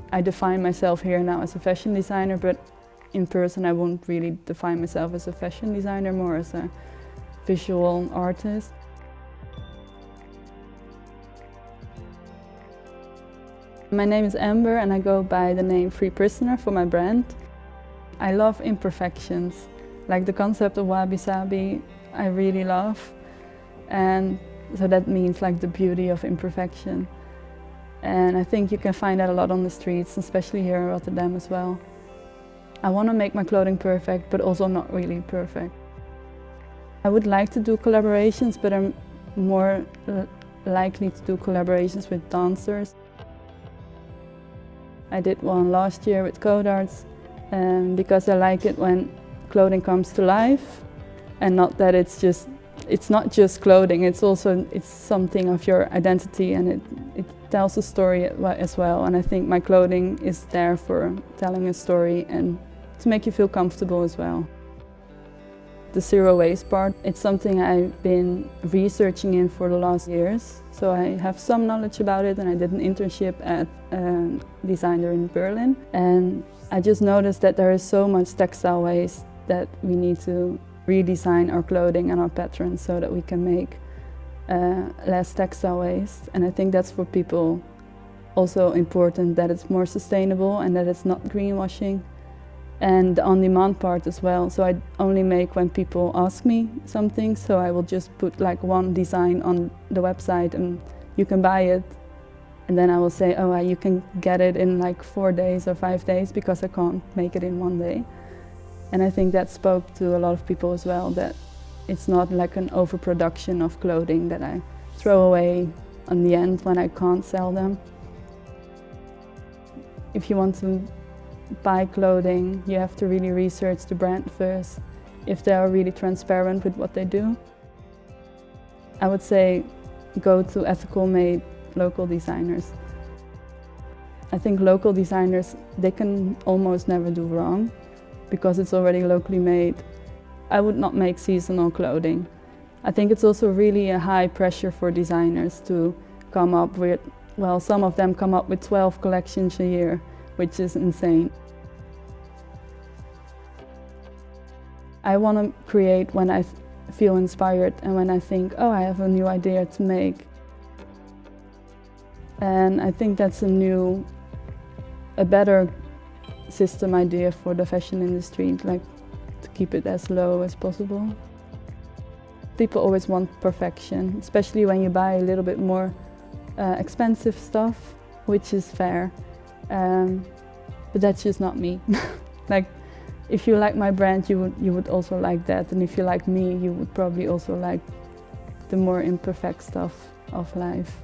I define myself here now as a fashion designer, but in person I won't really define myself as a fashion designer, more as a visual artist. My name is Amber and I go by the name Free Prisoner for my brand. I love imperfections, like the concept of wabi-sabi I really love, and so that means like the beauty of imperfection. And I think you can find that a lot on the streets, especially here in Rotterdam as well. I want to make my clothing perfect, but also not really perfect. I would like to do collaborations, but I'm more likely to do collaborations with dancers. I did one last year with Codarts, because I like it when clothing comes to life, and not that it's not just clothing, it's something of your identity, and it tells a story as well. And I think my clothing is there for telling a story and to make you feel comfortable as well. The zero waste part, it's something I've been researching in for the last years. So I have some knowledge about it, and I did an internship at a designer in Berlin. And I just noticed that there is so much textile waste that we need to redesign our clothing and our patterns so that we can make less textile waste. And I think that's for people also important, that it's more sustainable and that it's not greenwashing. And the on-demand part as well. So I only make when people ask me something, so I will just put like one design on the website and you can buy it. And then I will say, oh, you can get it in like 4 days or 5 days, because I can't make it in 1 day. And I think that spoke to a lot of people as well, that it's not like an overproduction of clothing that I throw away in the end when I can't sell them. If you want to buy clothing, you have to really research the brand first, if they are really transparent with what they do. I would say go to ethical made local designers. I think local designers, they can almost never do wrong because it's already locally made. I would not make seasonal clothing. I think it's also really a high pressure for designers to come up with, well, some of them come up with 12 collections a year, which is insane. I want to create when I feel inspired and when I think, oh, I have a new idea to make. And I think that's a better system idea for the fashion industry, like to keep it as low as possible. People always want perfection, especially when you buy a little bit more expensive stuff, which is fair. But that's just not me. Like, if you like my brand, you would also like that, and if you like me, you would probably also like the more imperfect stuff of life.